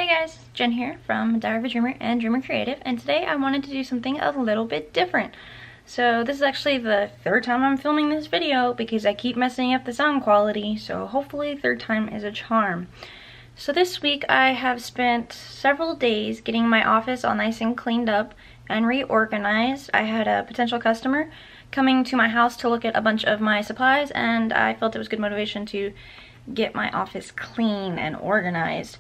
Hey guys, Jen here from Diary of a Dreamer and Dreamer Creative, and today I wanted to do something a little bit different. So this is actually the third time I'm filming this video because I keep messing up the sound quality, so hopefully third time is a charm. So this week I have spent several days getting my office all nice and cleaned up and reorganized. I had a potential customer coming to my house to look at a bunch of my supplies, and I felt it was good motivation to get my office clean and organized.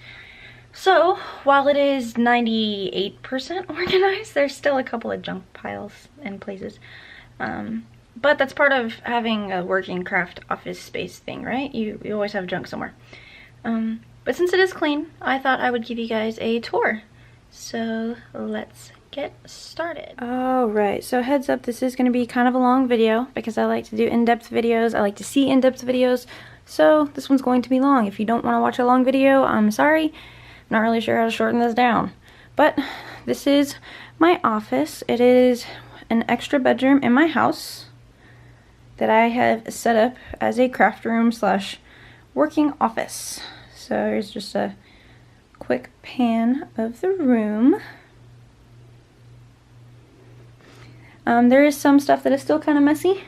So, while it is 98% organized, there's still a couple of junk piles in places. But that's part of having a working craft office space thing, right? You always have junk somewhere. But since it is clean, I thought I would give you guys a tour. So, let's get started. Alright, so heads up, this is going to be kind of a long video because I like to do in-depth videos. I like to see in-depth videos. So, this one's going to be long. If you don't want to watch a long video, I'm sorry. Not really sure how to shorten this down, but this is my office. It is an extra bedroom in my house that I have set up as a craft room slash working office. So here's just a quick pan of the room. There is some stuff that is still kind of messy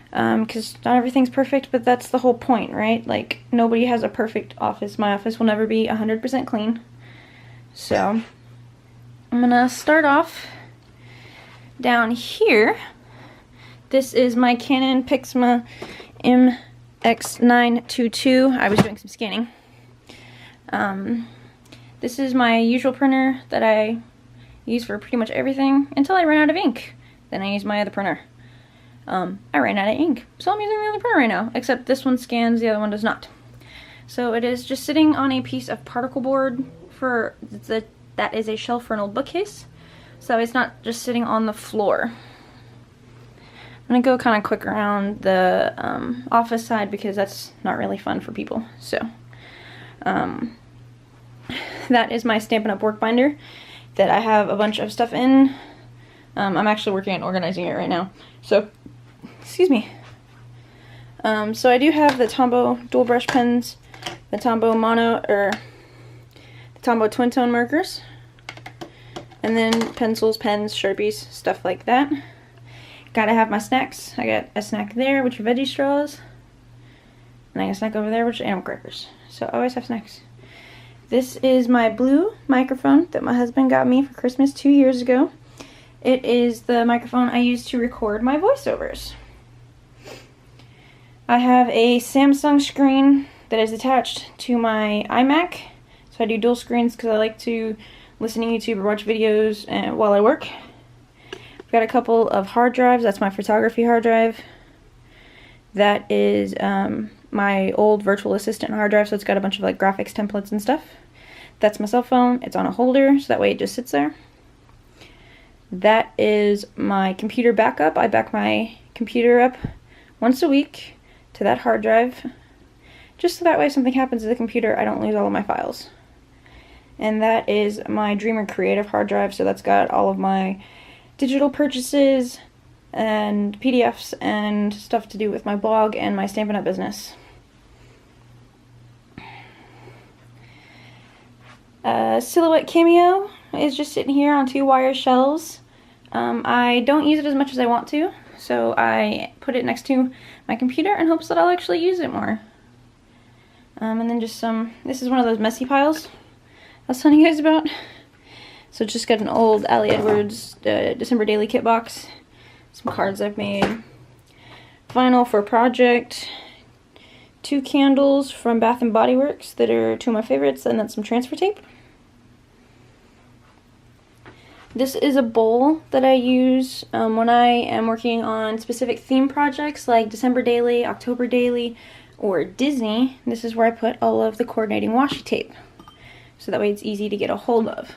because not everything's perfect, but that's the whole point, right? Like, nobody has a perfect office. My office will never be 100% clean. So, I'm gonna start off down here. This is my Canon Pixma MX922. I was doing some scanning. This is my usual printer that I use for pretty much everything until I run out of ink. Then I use my other printer. I ran out of ink, so I'm using the other printer right now, except this one scans, the other one does not. So it is just sitting on a piece of particle board that is a shelf for an old bookcase, so it's not just sitting on the floor. I'm gonna go kind of quick around the office side because that's not really fun for people. So that is my Stampin' Up! Work binder that I have a bunch of stuff in. I'm actually working on organizing it right now. So, excuse me. So I do have the Tombow dual brush pens, the Tombow the Tombow twin tone markers, and then pencils, pens, Sharpies, stuff like that. Gotta have my snacks. I got a snack there, which are veggie straws, and I got a snack over there, which are animal crackers. So I always have snacks. This is my blue microphone that my husband got me for Christmas 2 years ago. It is the microphone I use to record my voiceovers. I have a Samsung screen that is attached to my iMac. So I do dual screens because I like to listen to YouTube or watch videos while I work. I've got a couple of hard drives. That's my photography hard drive. That is my old virtual assistant hard drive, so it's got a bunch of like graphics templates and stuff. That's my cell phone. It's on a holder, so that way it just sits there. That is my computer backup. I back my computer up once a week to that hard drive, just so that way if something happens to the computer, I don't lose all of my files. And that is my Dreamer Creative hard drive, so that's got all of my digital purchases and PDFs and stuff to do with my blog and my Stampin' Up! Business. Silhouette Cameo is just sitting here on 2 wire shelves. I don't use it as much as I want to, so I put it next to my computer in hopes that I'll actually use it more. And then just this is one of those messy piles I was telling you guys about. So it's just got an old Ali Edwards December Daily Kit box, some cards I've made, vinyl for a project, 2 candles from Bath & Body Works that are 2 of my favorites, and then some transfer tape. This is a bowl that I use when I am working on specific theme projects like December Daily, October Daily, or Disney. This is where I put all of the coordinating washi tape, so that way it's easy to get a hold of.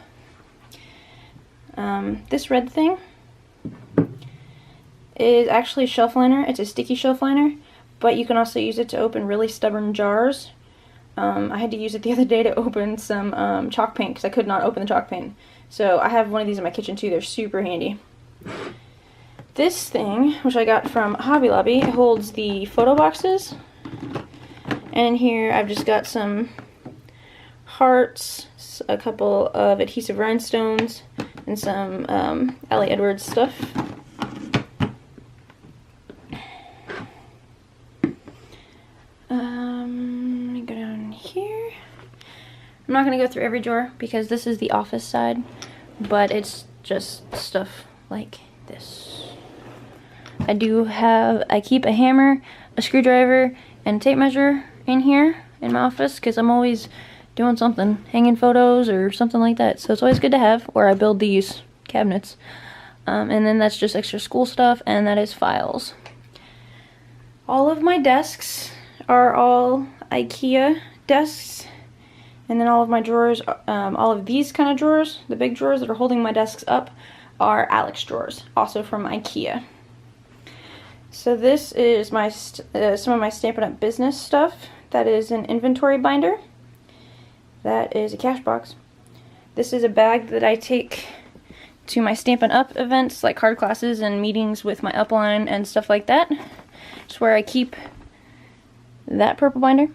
This red thing is actually shelf liner. It's a sticky shelf liner, but you can also use it to open really stubborn jars. I had to use it the other day to open some chalk paint because I could not open the chalk paint. So I have one of these in my kitchen too. They're super handy. This thing, which I got from Hobby Lobby, holds the photo boxes. And in here I've just got some hearts, a couple of adhesive rhinestones, and some Ali Edwards stuff. Let me go down here. I'm not going to go through every drawer because this is the office side, but it's just stuff like this. I keep a hammer, a screwdriver, and a tape measure in here in my office because I'm always doing something, hanging photos or something like that. So it's always good to have, or I build these cabinets. And then that's just extra school stuff, and that is files. All of my desks are all IKEA desks. And then all of my drawers, all of these kind of drawers, the big drawers that are holding my desks up, are Alex drawers, also from IKEA. So this is my some of my Stampin' Up! Business stuff. That is an inventory binder. That is a cash box. This is a bag that I take to my Stampin' Up! Events, like card classes and meetings with my upline and stuff like that. It's where I keep that purple binder.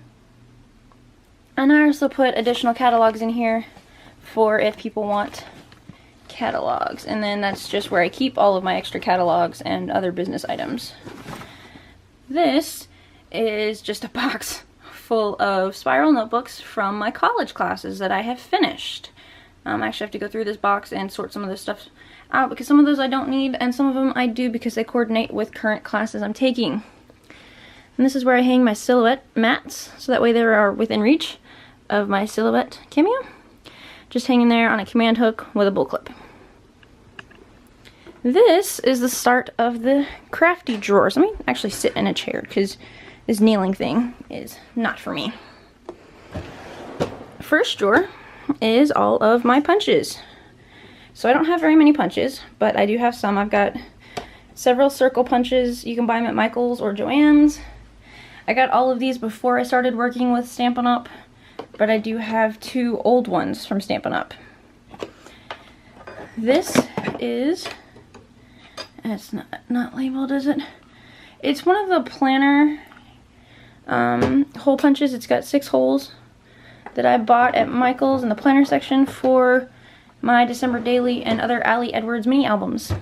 And I also put additional catalogs in here for if people want catalogs. And then that's just where I keep all of my extra catalogs and other business items. This is just a box full of spiral notebooks from my college classes that I have finished. I actually have to go through this box and sort some of this stuff out because some of those I don't need and some of them I do because they coordinate with current classes I'm taking. And this is where I hang my silhouette mats, so that way they are within reach of my silhouette cameo. Just hanging there on a command hook with a bull clip. This is the start of the crafty drawers. Let me actually sit in a chair because this kneeling thing is not for me. First drawer is all of my punches. So I don't have very many punches, but I do have some. I've got several circle punches. You can buy them at Michael's or Joann's. I got all of these before I started working with Stampin' Up!, but I do have 2 old ones from Stampin' Up! This is, it's not labeled, is it? It's one of the planner hole punches. It's got 6 holes that I bought at Michael's in the planner section for my December Daily and other Ali Edwards mini albums.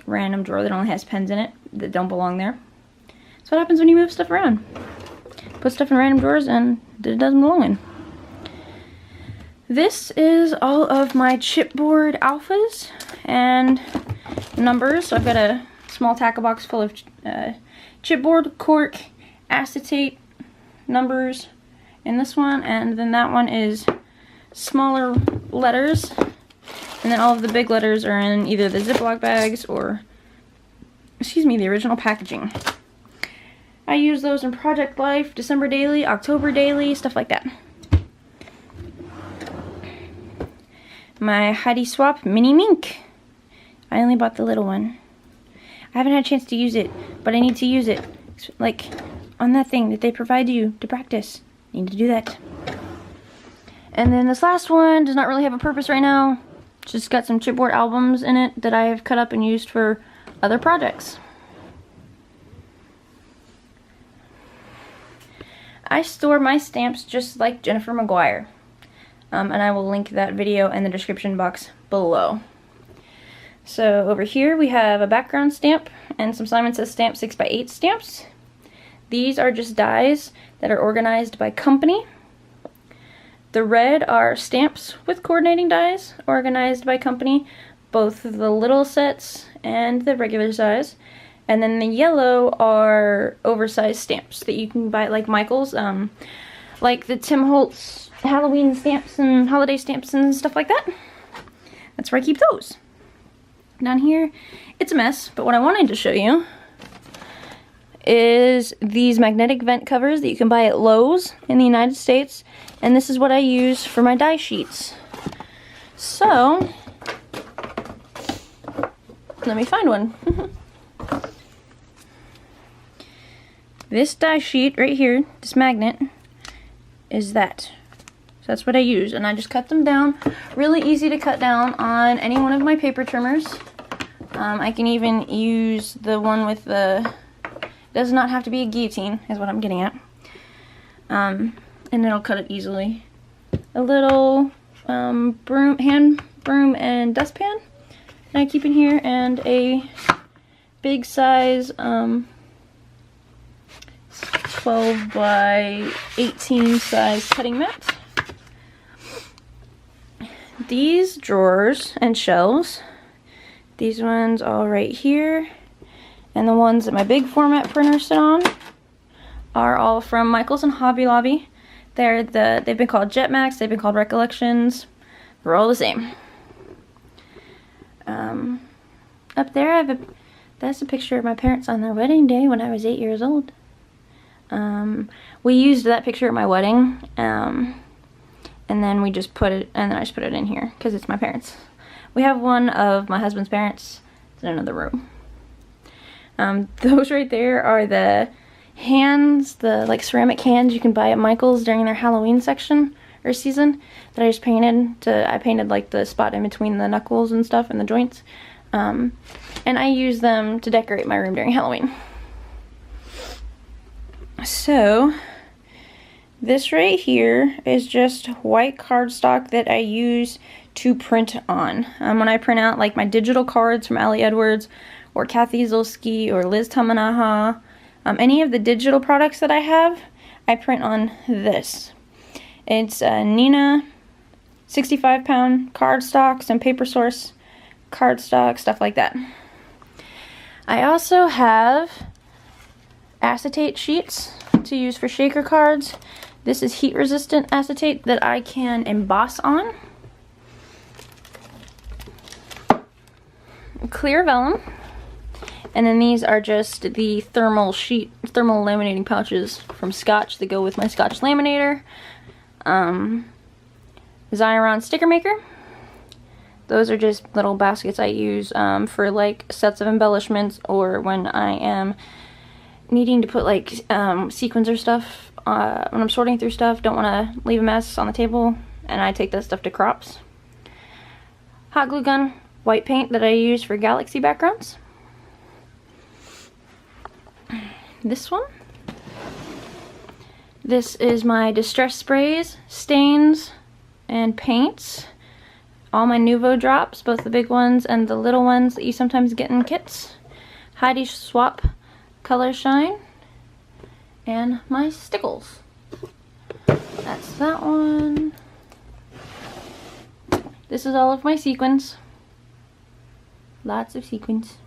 Random drawer that only has pens in it that don't belong there. That's what happens when you move stuff around. Put stuff in random drawers and it doesn't belong in. This is all of my chipboard alphas and numbers. So I've got a small tackle box full of chipboard, cork, acetate, numbers in this one, and then that one is smaller letters, and then all of the big letters are in either the Ziploc bags or, excuse me, the original packaging. I use those in Project Life, December Daily, October Daily, stuff like that. My Heidi Swapp Mini Mink. I only bought the little one. I haven't had a chance to use it, but I need to use it. Like, on that thing that they provide you to practice. I need to do that. And then this last one does not really have a purpose right now. Just got some chipboard albums in it that I have cut up and used for other projects. I store my stamps just like Jennifer McGuire. And I will link that video in the description box below. So over here we have a background stamp and some Simon Says Stamp 6x8 stamps. These are just dies that are organized by company. The red are stamps with coordinating dies organized by company, both the little sets and the regular size. And then the yellow are oversized stamps that you can buy at like Michael's, like the Tim Holtz Halloween stamps and holiday stamps and stuff like that. That's where I keep those. Down here, it's a mess, but what I wanted to show you is these magnetic vent covers that you can buy at Lowe's in the United States, and this is what I use for my die sheets. So, let me find one. This die sheet right here, this magnet, is that. So that's what I use, and I just cut them down. Really easy to cut down on any one of my paper trimmers. I can even use the one with the, does not have to be a guillotine, is what I'm getting at. and it'll cut it easily. A little hand broom and dustpan that I keep in here, and a big size 12 by 18 size cutting mat. These drawers and shelves, these ones all right here, and the ones that my big format printers sit on are all from Michaels and Hobby Lobby. They've been called Jetmax, they've been called Recollections. They're all the same. Up there that's a picture of my parents on their wedding day when I was 8 years old. We used that picture at my wedding, and then we just put it, and then I just put it in here because it's my parents. We have one of my husband's parents. It's in another room. Those right there are the hands, the like ceramic hands you can buy at Michael's during their Halloween section or season that I just painted. I painted like the spot in between the knuckles and stuff and the joints. And I use them to decorate my room during Halloween. So this right here is just white cardstock that I use to print on. When I print out like my digital cards from Ali Edwards or Kathy Zulski or Liz Tamanaha, any of the digital products that I have, I print on this. It's Nina 65-pound cardstock, some Paper Source cardstock, stuff like that. I also have acetate sheets to use for shaker cards. This is heat resistant acetate that I can emboss on. Clear vellum. And then these are just the thermal laminating pouches from Scotch that go with my Scotch laminator. Xyron sticker maker. Those are just little baskets I use for like sets of embellishments, or when I am needing to put like sequins or stuff when I'm sorting through stuff, don't want to leave a mess on the table, and I take that stuff to crops. Hot glue gun, white paint that I use for galaxy backgrounds. This one. This is my distress sprays, stains, and paints. All my Nuvo drops, both the big ones and the little ones that you sometimes get in kits. Heidi Swapp Color Shine. And my stickles. That's that one. This is all of my sequins. Lots of sequins.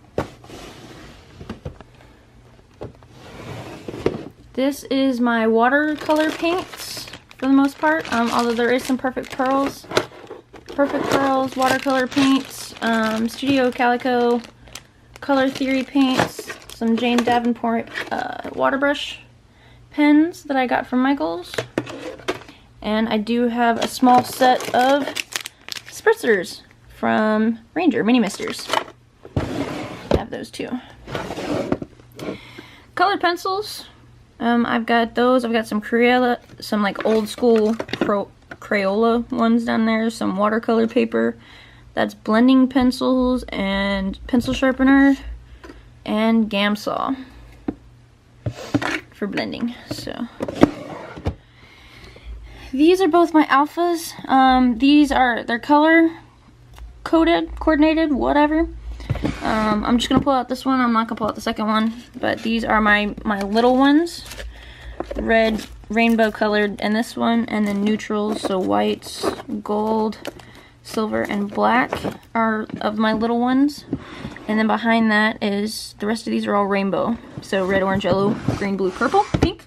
This is my watercolor paints for the most part, although there is some Perfect Pearls. Perfect Pearls, watercolor paints, Studio Calico, Color Theory paints, some Jane Davenport water brush pens that I got from Michaels. And I do have a small set of spritzers from Ranger, mini misters. I have those too. Colored pencils. I've got those. I've got some Crayola, some like old school Crayola ones down there, some watercolor paper. That's blending pencils and pencil sharpener and Gamsaw for blending. So these are both my alphas. They're color coded, coordinated, whatever. I'm just gonna pull out this one. I'm not gonna pull out the second one, but these are my little ones. Red, rainbow colored in this one, and then neutrals, so whites, gold, silver, and black are of my little ones. And then behind that is, the rest of these are all rainbow. So red, orange, yellow, green, blue, purple, pink.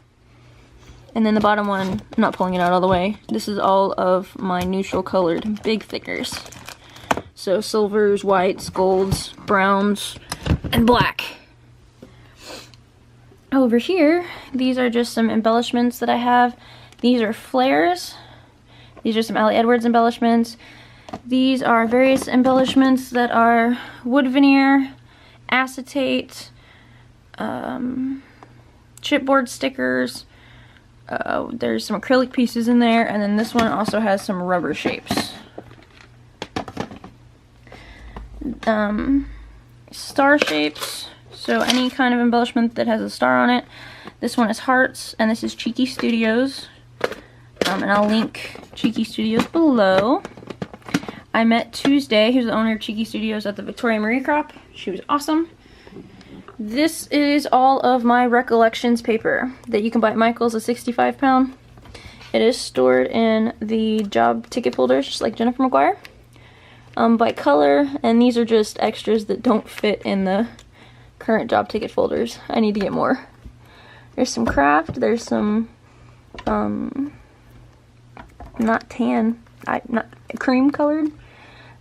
And then the bottom one, I'm not pulling it out all the way. This is all of my neutral colored big thickers. So silvers, whites, golds, browns, and black. Over here, these are just some embellishments that I have. These are flares. These are some Ali Edwards embellishments. These are various embellishments that are wood veneer, acetate, chipboard stickers. There's some acrylic pieces in there, and then this one also has some rubber shapes. Star shapes, so any kind of embellishment that has a star on it. This one is hearts, and this is Cheeky Studios. and I'll link Cheeky Studios below. I met Tuesday, who's the owner of Cheeky Studios, at the Victoria Marie Crop. She was awesome. This is all of my recollections paper that you can buy at Michael's, a 65-pound. It is stored in the job ticket folders, just like Jennifer McGuire, by color, and these are just extras that don't fit in the current job ticket folders. I need to get more. There's some craft, there's some, not tan, not cream colored,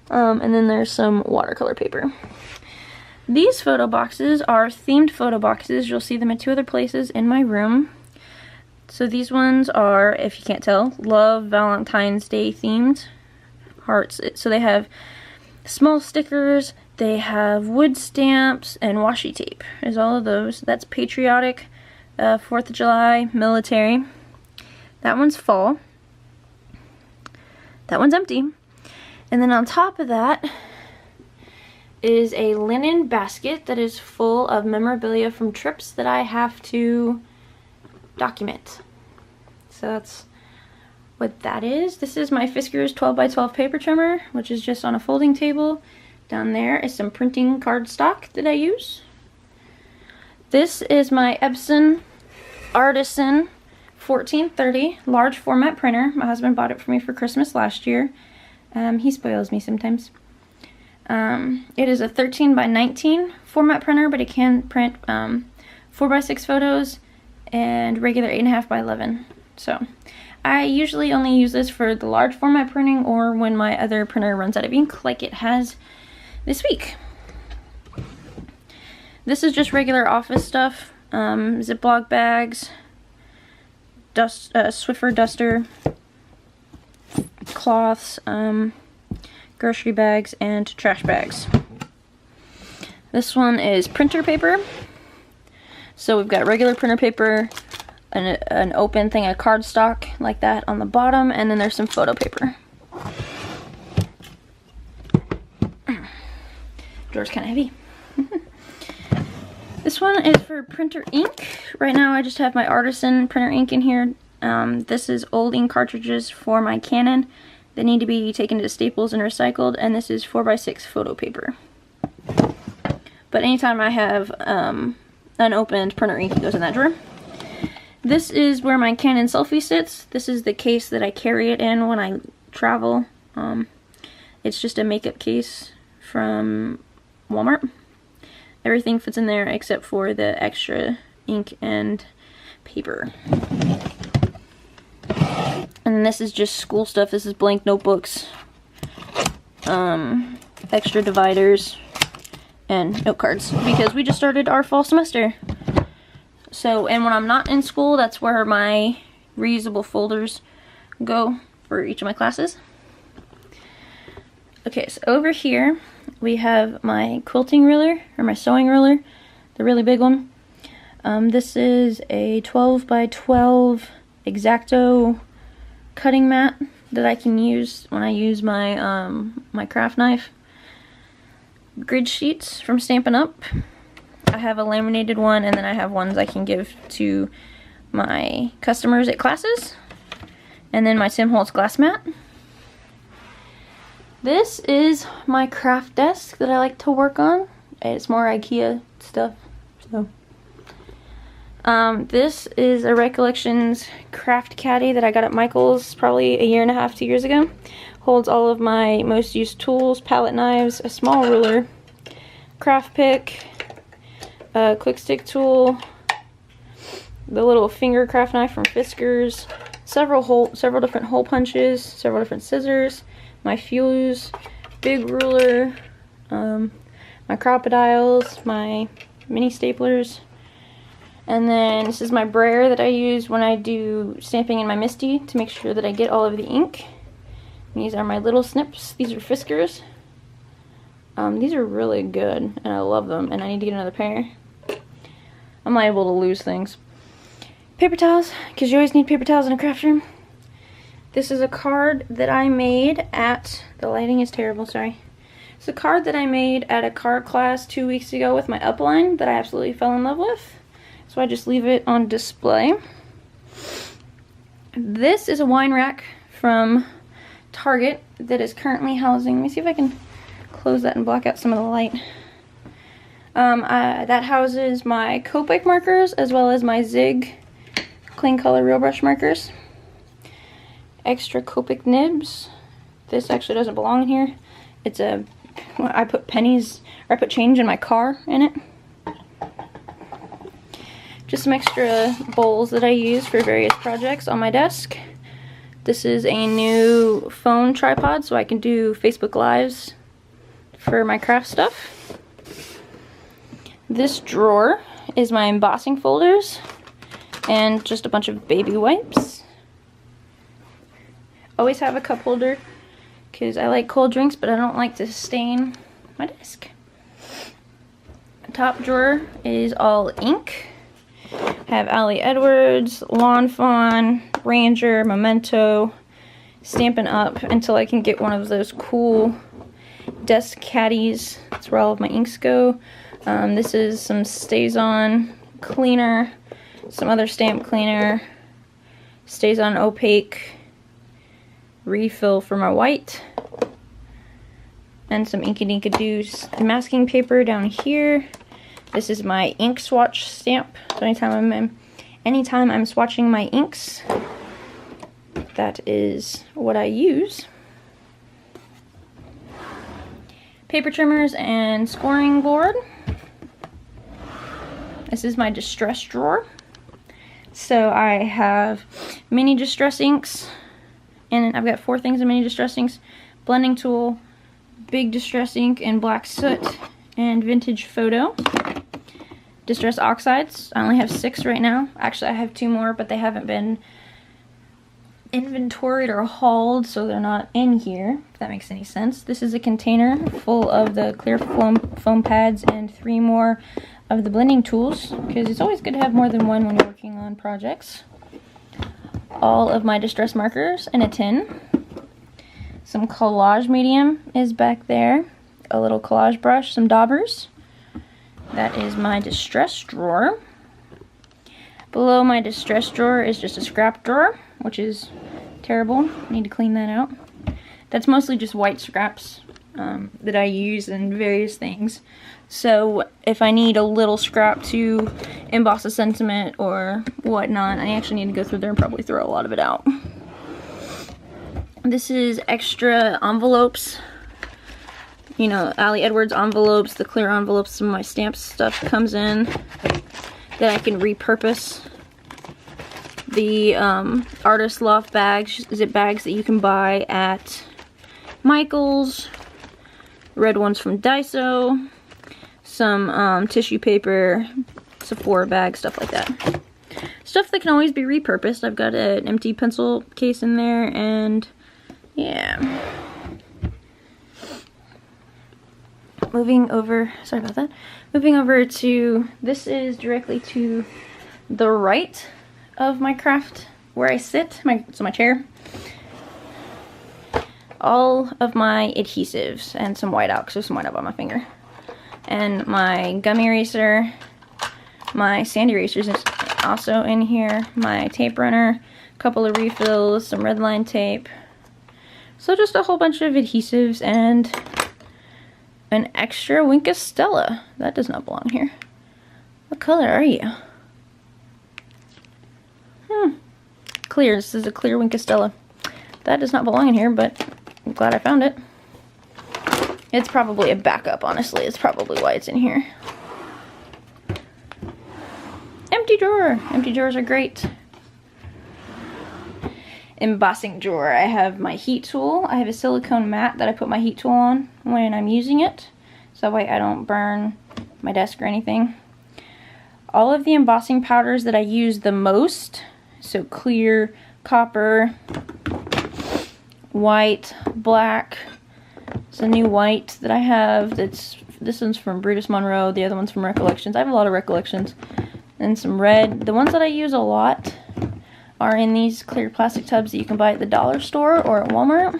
and then there's some watercolor paper. These photo boxes are themed photo boxes. You'll see them at 2 other places in my room. So these ones are, if you can't tell, Love Valentine's Day themed hearts. So they have small stickers, they have wood stamps, and washi tape. There's all of those. That's patriotic, 4th of July, military. That one's fall. That one's empty. And then on top of that is a linen basket that is full of memorabilia from trips that I have to document. So that's what that is. This is my Fiskars 12x12 paper trimmer, which is just on a folding table. Down there is some printing cardstock that I use. This is my Epson Artisan 1430 large format printer. My husband bought it for me for Christmas last year. He spoils me sometimes. It is a 13x19 format printer, but it can print 4x6 photos and regular 8.5x11. So I usually only use this for the large format printing or when my other printer runs out of ink, like it has this week. This is just regular office stuff, Ziploc bags, Swiffer duster, cloths, grocery bags, and trash bags. This one is printer paper. So we've got regular printer paper, an open thing of cardstock like that on the bottom, and then there's some photo paper. Drawer's kind of heavy. This one is for printer ink. Right now I just have my Artisan printer ink in here. This is old ink cartridges for my Canon. They need to be taken to Staples and recycled, and this is 4x6 photo paper. But anytime I have unopened printer ink, it goes in that drawer. This is where my Canon selfie sits. This is the case that I carry it in when I travel. It's just a makeup case from Walmart. Everything fits in there except for the extra ink and paper. And this is just school stuff. This is blank notebooks, extra dividers, and note cards, because we just started our fall semester. So, and when I'm not in school, that's where my reusable folders go for each of my classes. Okay, so over here we have my quilting ruler, or my sewing ruler, the really big one. This is a 12x12 X-Acto cutting mat that I can use when I use my my craft knife. Grid sheets from Stampin' Up. I have a laminated one, and then I have ones I can give to my customers at classes. And then my Tim Holtz glass mat. This is my craft desk that I like to work on. It's more IKEA stuff. So this is a Recollections craft caddy that I got at Michael's probably a year and a half, 2 years ago. Holds all of my most used tools, palette knives, a small ruler, craft pick, a quick stick tool, the little finger craft knife from Fiskars, several different hole punches, several different scissors, my fuse, big ruler, my crocodiles, my mini staplers, and then this is my brayer that I use when I do stamping in my Misty to make sure that I get all of the ink. These are my little snips. These are Fiskars. These are really good, and I love them, and I need to get another pair. I'm liable to lose things. Paper towels, because you always need paper towels in a craft room. This is a card that I made at, the lighting is terrible, sorry. It's a card that I made at a card class 2 weeks ago with my upline that I absolutely fell in love with. So I just leave it on display. This is a wine rack from Target that is currently housing, let me see if I can close that and block out some of the light. That houses my Copic markers as well as my Zig Clean Color Real Brush markers. Extra Copic nibs. This actually doesn't belong in here. It's I put pennies, or I put change in my car in it. Just some extra bowls that I use for various projects on my desk. This is a new phone tripod so I can do Facebook Lives for my craft stuff. This drawer is my embossing folders and just a bunch of baby wipes. Always have a cup holder because I like cold drinks, but I don't like to stain my desk. Top drawer is all ink. I have Ali Edwards, Lawn Fawn, Ranger, Memento, Stampin' Up! Until I can get one of those cool desk caddies. That's where all of my inks go. This is some StazOn cleaner, some other stamp cleaner, StazOn opaque refill for my white, and some Inkadinkadoo masking paper down here. This is my ink swatch stamp. So anytime I'm swatching my inks, that is what I use. Paper trimmers and scoring board. This is my distress drawer. So I have mini distress inks, and I've got 4 things of mini distress inks: blending tool, big distress ink, and black soot, and vintage photo. Distress oxides, I only have 6 right now. Actually, I have 2 more, but they haven't been inventoried or hauled, so they're not in here, if that makes any sense. This is a container full of the clear foam pads and 3 more of the blending tools, because it's always good to have more than one when you're working on projects. All of my distress markers in a tin. Some collage medium is back there. A little collage brush, some daubers. That is my distress drawer. Below my distress drawer is just a scrap drawer, which is terrible. I need to clean that out. That's mostly just white scraps that I use in various things. So if I need a little scrap to emboss a sentiment or whatnot, I actually need to go through there and probably throw a lot of it out. This is extra envelopes. You know, Ali Edwards envelopes, the clear envelopes, some of my stamp stuff comes in that I can repurpose. The Artist Loft bags, zip bags that you can buy at Michael's. Red ones from Daiso. Some tissue paper, Sephora bags, stuff like that. Stuff that can always be repurposed. I've got an empty pencil case in there, and yeah. Moving over, sorry about that. Moving over to, this is directly to the right of my craft, where I sit, my chair. All of my adhesives and some whiteout, because there's some whiteout on my finger. And my gum eraser, my sand erasers is also in here, my tape runner, a couple of refills, some red line tape. So just a whole bunch of adhesives and an extra Wink Stella. That does not belong here. What color are you? Clear. This is a clear Wink Stella. That does not belong in here, but I'm glad I found it. It's probably a backup, honestly. It's probably why it's in here. Empty drawer. Empty drawers are great. Embossing drawer. I have my heat tool. I have a silicone mat that I put my heat tool on when I'm using it, so that way I don't burn my desk or anything. All of the embossing powders that I use the most, so clear, copper, white, black. It's a new white that I have. This one's from Brutus Monroe, the other one's from Recollections. I have a lot of Recollections. And some red. The ones that I use a lot are in these clear plastic tubs that you can buy at the dollar store or at Walmart.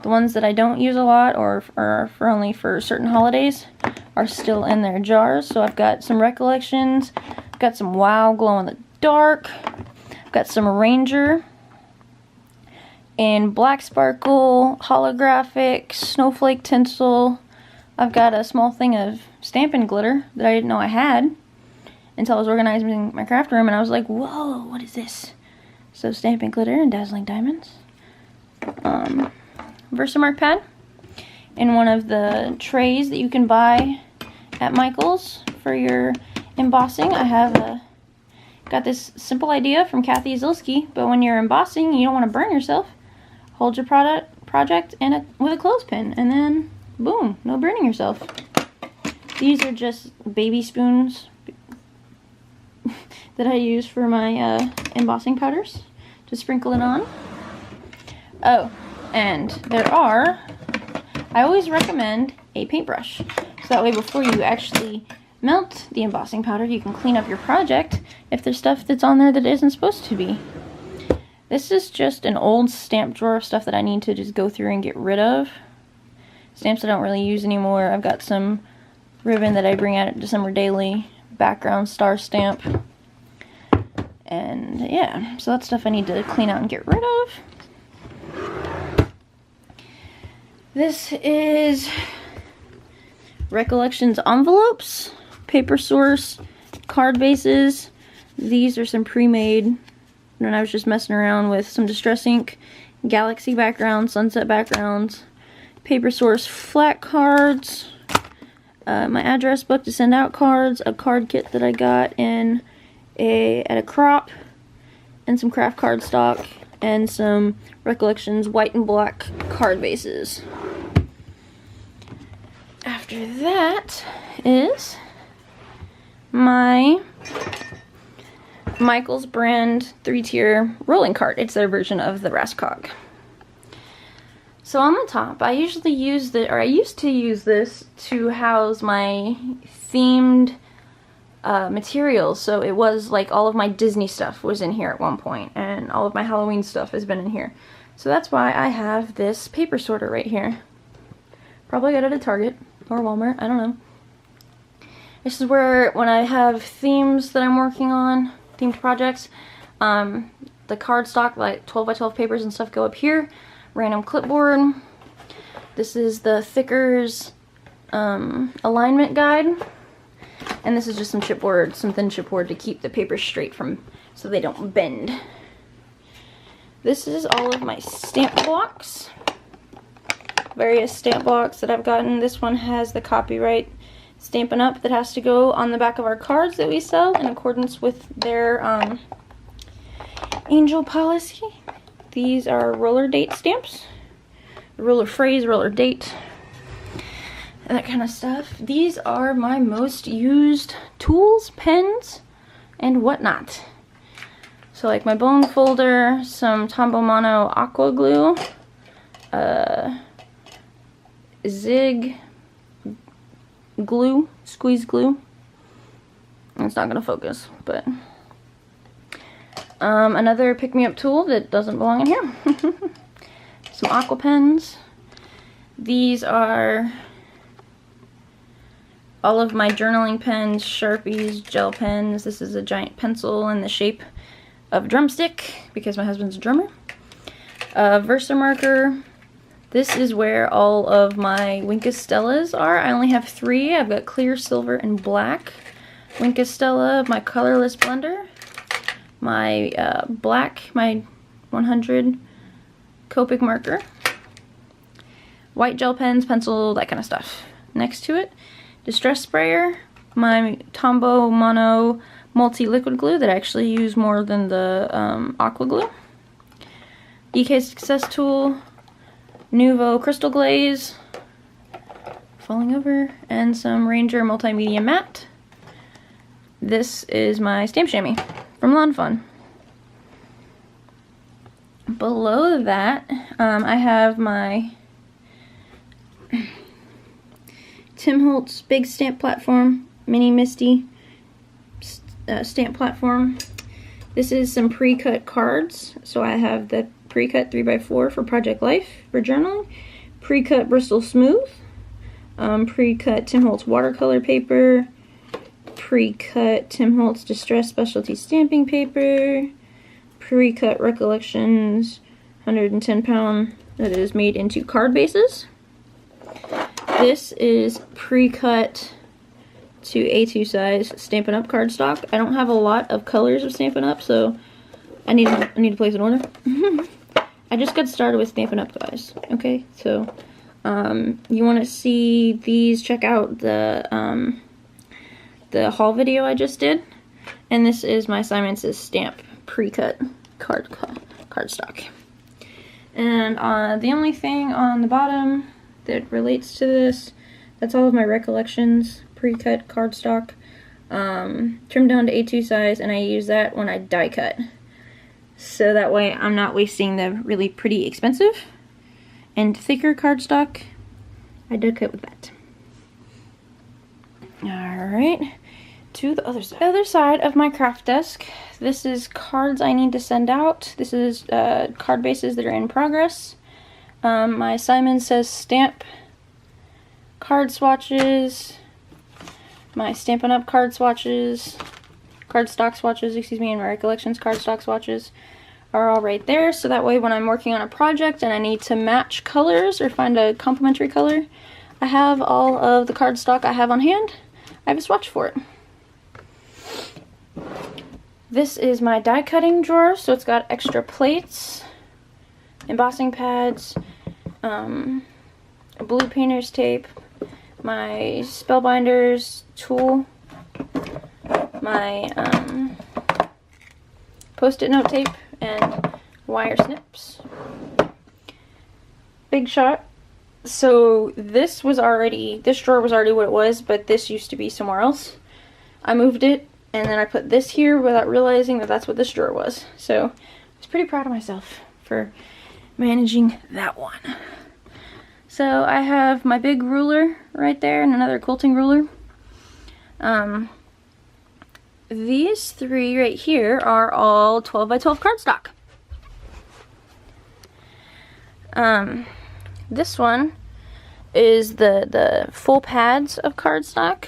The ones that I don't use a lot or are for only for certain holidays are still in their jars. So I've got some Recollections, I've got some Wow glow in the dark, I've got some Ranger in black sparkle, holographic, snowflake tinsel. I've got a small thing of Stampin' glitter that I didn't know I had until I was organizing my craft room, and I was like, whoa, what is this? So Stampin' glitter and dazzling diamonds. Versamark pad in one of the trays that you can buy at Michael's for your embossing. I have got this simple idea from Kathy Zilski, but when you're embossing, you don't want to burn yourself. Hold your project with a clothespin, and then boom, no burning yourself. These are just baby spoons that I use for my embossing powders to sprinkle it on. Oh, and I always recommend a paintbrush, so that way before you actually melt the embossing powder, you can clean up your project if there's stuff that's on there that isn't supposed to be. This is just an old stamp drawer of stuff that I need to just go through and get rid of. Stamps I don't really use anymore. I've got some ribbon that I bring out at December Daily, background star stamp. And yeah, so that's stuff I need to clean out and get rid of. This is Recollections envelopes, Paper Source, card bases. These are some pre-made when I was just messing around with some Distress ink, Galaxy backgrounds, Sunset backgrounds, Paper Source flat cards, my address book to send out cards, a card kit that I got at a crop, and some craft card stock, and some Recollections white and black card bases. After that is my Michael's brand 3-tier rolling cart. It's their version of the Raskog. So on the top, I used to use this to house my themed materials. So it was like all of my Disney stuff was in here at one point, and all of my Halloween stuff has been in here. So that's why I have this paper sorter right here. Probably got it at Target or Walmart, I don't know. This is where, when I have themes that I'm working on, themed projects, the cardstock, like 12 by 12 papers and stuff, go up here. Random clipboard. This is the Thickers alignment guide. And this is just some chipboard, some thin chipboard to keep the papers straight so they don't bend. This is all of my stamp blocks. Various stamp blocks that I've gotten. This one has the copyright Stampin' Up! That has to go on the back of our cards that we sell in accordance with their angel policy. These are roller date stamps. Roller phrase, roller date, and that kind of stuff. These are my most used tools, pens, and whatnot. So like my bone folder, some Tombow Mono aqua glue, Zig glue, squeeze glue. It's not gonna focus, but another pick-me-up tool that doesn't belong in here. Some aqua pens. These are all of my journaling pens, Sharpies, gel pens. This is a giant pencil in the shape of a drumstick because my husband's a drummer. Versamarker. This is where all of my Wink of Stellas are. I only have 3. I've got clear, silver, and black. Wink of Stella, my colorless blender, my black, my 100 Copic marker, white gel pens, pencil, that kind of stuff. Next to it, Distress sprayer, my Tombow Mono multi-liquid glue that I actually use more than the aqua glue, EK Success tool, Nuvo crystal glaze, falling over, and some Ranger multimedia matte. This is my stamp chamois from Lawn Fun. Below that, I have my Tim Holtz Big Stamp Platform, Mini Misty stamp platform. This is some pre-cut cards. So I have the pre-cut 3x4 for Project Life for journaling, pre-cut Bristol Smooth, pre-cut Tim Holtz watercolor paper, pre-cut Tim Holtz Distress Specialty Stamping Paper, pre-cut Recollections 110-pound that is made into card bases. This is pre-cut to A2 size Stampin' Up! Cardstock. I don't have a lot of colors of Stampin' Up!, so I need to place an order. I just got started with Stampin' Up!, guys. Okay, so you want to see these? Check out the haul video I just did. And this is my Simon Says Stamp pre-cut cardstock. And the only thing on the bottom that relates to this, that's all of my Recollections pre-cut cardstock, trimmed down to A2 size, and I use that when I die cut. So that way I'm not wasting the really pretty expensive and thicker cardstock. I die cut with that. Alright, to the other side. The other side of my craft desk, this is cards I need to send out. This is card bases that are in progress. My Simon Says Stamp card swatches, my Stampin' Up! Card swatches, cardstock swatches, excuse me, and my Recollections cardstock swatches are all right there. So that way when I'm working on a project and I need to match colors or find a complementary color, I have all of the cardstock I have on hand. I have a swatch for it. This is my die cutting drawer, so it's got extra plates, embossing pads, blue painter's tape, my spellbinders tool, my post-it note tape, and wire snips. Big shot. So this drawer was already what it was, but this used to be somewhere else. I moved it, and then I put this here without realizing that that's what this drawer was. So I was pretty proud of myself for managing that one. So I have my big ruler right there and another quilting ruler. These three right here are all 12 by 12 cardstock. This one is the full pads of cardstock.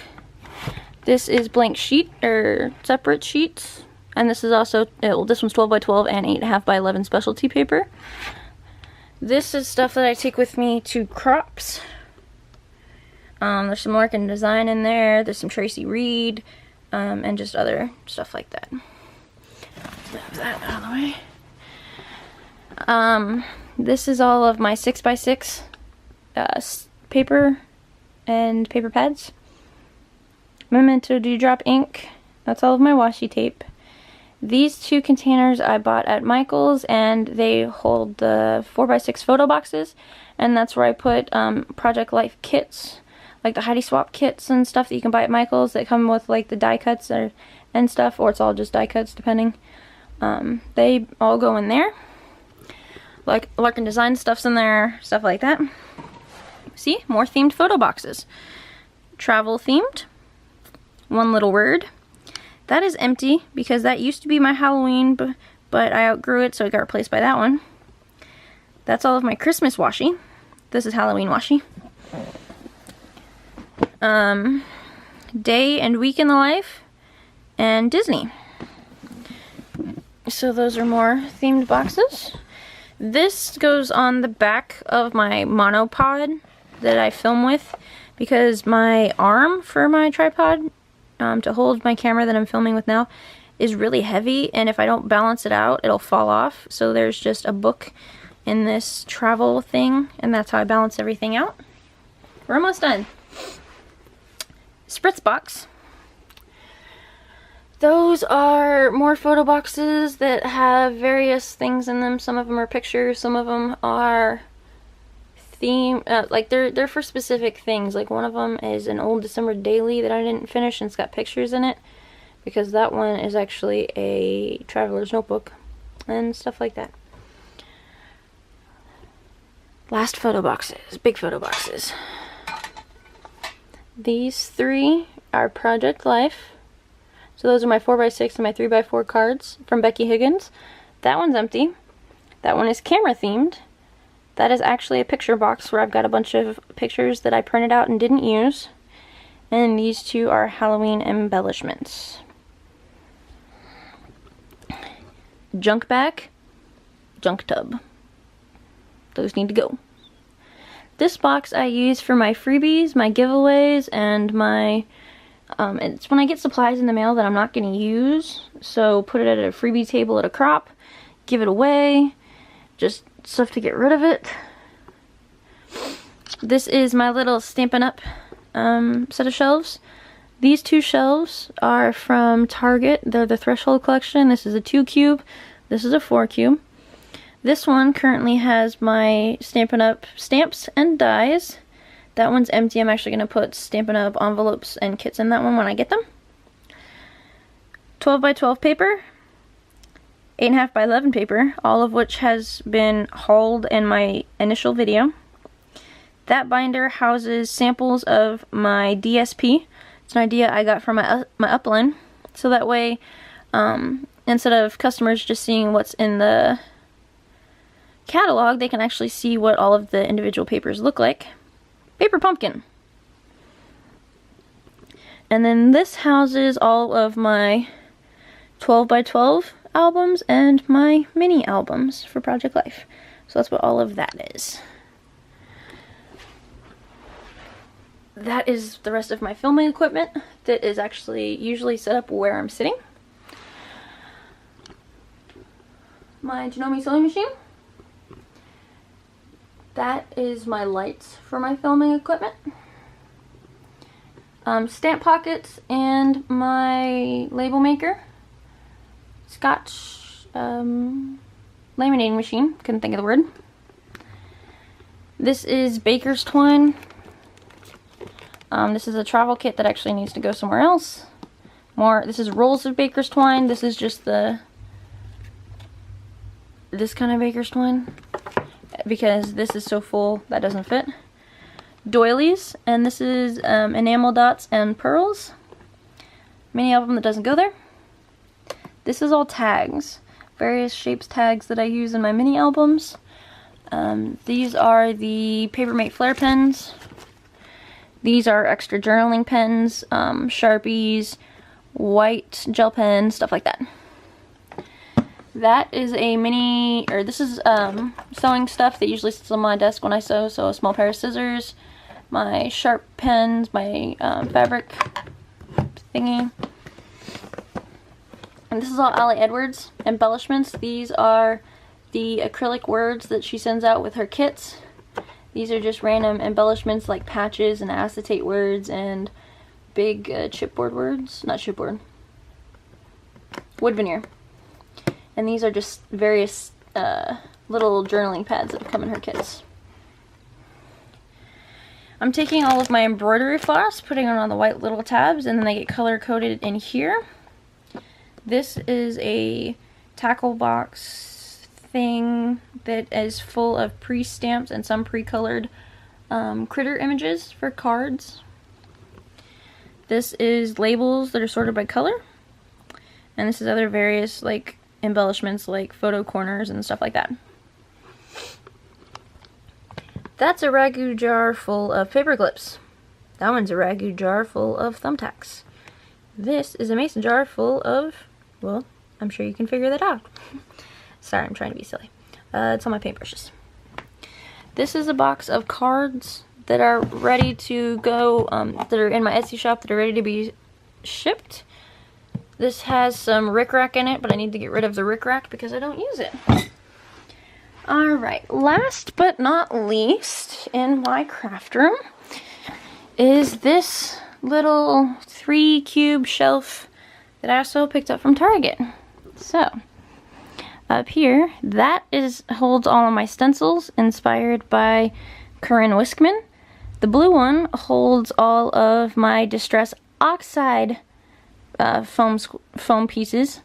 This is blank sheet, or separate sheets. And this is also, this one's 12 by 12 and 8.5 by 11 specialty paper. This is stuff that I take with me to crops. There's some Larkin Design in there. There's some Tracy Reed, and just other stuff like that. Move that out of the way. This is all of my 6x6 paper and paper pads. Memento Dewdrop ink. That's all of my washi tape. These two containers I bought at Michael's, and they hold the 4x6 photo boxes, and that's where I put Project Life kits, like the Heidi Swap kits and stuff that you can buy at Michael's that come with like the die cuts and stuff, or it's all just die cuts depending. They all go in there. Like Larkin Design stuff's in there, stuff like that. See, more themed photo boxes. Travel themed. One little word. That is empty because that used to be my Halloween, but I outgrew it, so it got replaced by that one. That's all of my Christmas washi. This is Halloween washi. Day and week in the life, and Disney. So those are more themed boxes. This goes on the back of my monopod that I film with, because my arm for my tripod to hold my camera that I'm filming with now is really heavy, and if I don't balance it out, it'll fall off. So there's just a book in this travel thing, and that's how I balance everything out. We're almost done. Spritz box. Those are more photo boxes that have various things in them. Some of them are pictures, some of them are theme, like they're for specific things. Like one of them is an old December daily that I didn't finish, and it's got pictures in it, because that one is actually a traveler's notebook and stuff like that. Last photo boxes, big photo boxes. These three are Project Life. So those are my 4x6 and my 3x4 cards from Becky Higgins. That one's empty. That one is camera themed. That is actually a picture box where I've got a bunch of pictures that I printed out and didn't use. And these two are Halloween embellishments. Junk bag, junk tub. those need to go. This box I use for my freebies, my giveaways, and my it's when I get supplies in the mail that I'm not going to use, so put it at a freebie table at a crop, give it away, just stuff to get rid of it. This is my little Stampin' Up! Set of shelves. These two shelves are from Target. They're the Threshold collection. This is a 2 cube. This is a 4 cube. This one currently has my Stampin' Up! Stamps and dies. That one's empty. I'm actually going to put Stampin' Up! Envelopes and kits in that one when I get them. 12 by 12 paper. 8.5 by 11 paper, all of which has been hauled in my initial video. That binder houses samples of my DSP. It's an idea I got from my upline. So that way, instead of customers just seeing what's in the catalog, they can actually see what all of the individual papers look like. Paper pumpkin. And then this houses all of my 12 by 12 albums and my mini albums for Project Life. So that's what all of that is. That is the rest of my filming equipment that is actually usually set up where I'm sitting. My Janome sewing machine. That is my lights for my filming equipment. Stamp pockets and my label maker. Scotch laminating machine. Couldn't think of the word. This is Baker's Twine. This is a travel kit that actually needs to go somewhere else. This is rolls of Baker's Twine. This is just this kind of Baker's Twine, because this is so full that doesn't fit. Doilies, and this is enamel dots and pearls. Mini album that doesn't go there. This is all tags, various shapes tags that I use in my mini albums. These are the Papermate Flair pens. These are extra journaling pens, Sharpies, white gel pens, stuff like that. That is a mini, or this is sewing stuff that usually sits on my desk when I sew, so a small pair of scissors, my sharp pens, my fabric thingy. And this is all Allie Edwards embellishments. These are the acrylic words that she sends out with her kits. These are just random embellishments like patches and acetate words and big chipboard words. Not chipboard. Wood veneer. And these are just various little journaling pads that come in her kits. I'm taking all of my embroidery floss, putting it on the white little tabs, and then they get color coded in here. This is a tackle box thing that is full of pre-stamped and some pre-colored critter images for cards. This is labels that are sorted by color. And this is other various like embellishments like photo corners and stuff like that. That's a ragu jar full of paper clips. That one's a ragu jar full of thumbtacks. This is a mason jar full of, well, I'm sure you can figure that out. Sorry, I'm trying to be silly. It's on my paintbrushes. This is a box of cards that are ready to go, that are in my Etsy shop that are ready to be shipped. This has some rickrack in it, but I need to get rid of the rickrack because I don't use it. Alright, last but not least in my craft room is this little 3 cube shelf that I also picked up from Target. So, up here, that holds all of my stencils inspired by Corinne Wiskman. The blue one holds all of my Distress Oxide foam pieces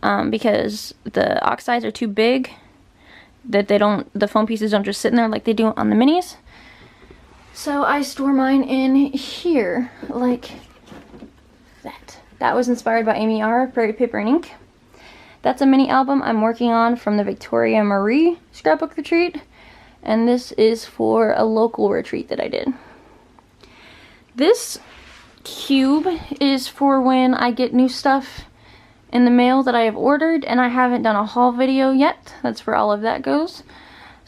because the oxides are too big, that the foam pieces don't just sit in there like they do on the minis. So I store mine in here like that. That was inspired by Amy R. Prairie Paper and Ink. That's a mini album I'm working on from the Victoria Marie scrapbook retreat, and this is for a local retreat that I did. This cube is for when I get new stuff in the mail that I have ordered, and I haven't done a haul video yet. That's where all of that goes.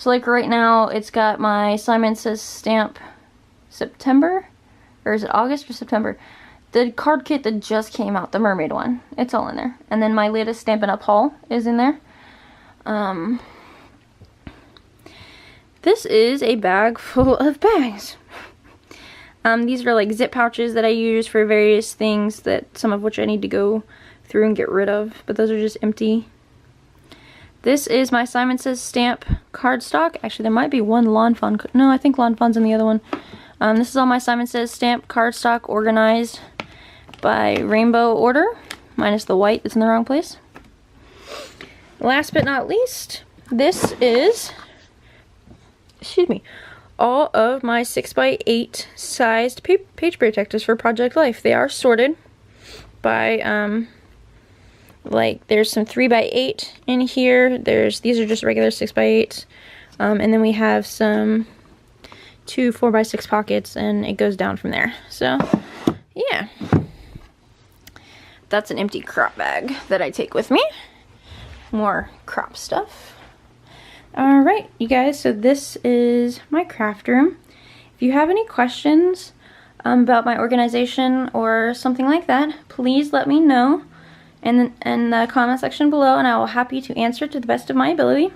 So like right now, it's got my Simon Says stamp September, or is it August or September? The card kit that just came out, the mermaid one, it's all in there. And then my latest Stampin' Up! Haul is in there. This is a bag full of bags. These are like zip pouches that I use for various things, that some of which I need to go through and get rid of, but those are just empty. This is my Simon Says stamp cardstock. Actually, there might be one Lawn Fawn. No, I think Lawn Fawn's in the other one. This is all my Simon Says stamp cardstock organized by rainbow order, minus the white that's in the wrong place. Last but not least, this is, excuse me, all of my 6x8 sized page protectors for Project Life. They are sorted by, like, there's some 3x8 in here. These are just regular 6x8s. And then we have some 2 4x6 pockets, and it goes down from there. So, yeah. That's an empty crop bag that I take with me. More crop stuff. Alright, you guys, so this is my craft room. If you have any questions about my organization or something like that, please let me know in the comment section below, and I will be happy to answer to the best of my ability.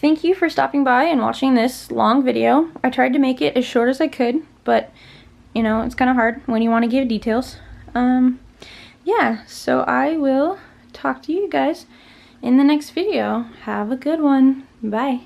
Thank you for stopping by and watching this long video. I tried to make it as short as I could, but you know, it's kind of hard when you want to give details. Yeah, so I will talk to you guys in the next video. Have a good one. Bye.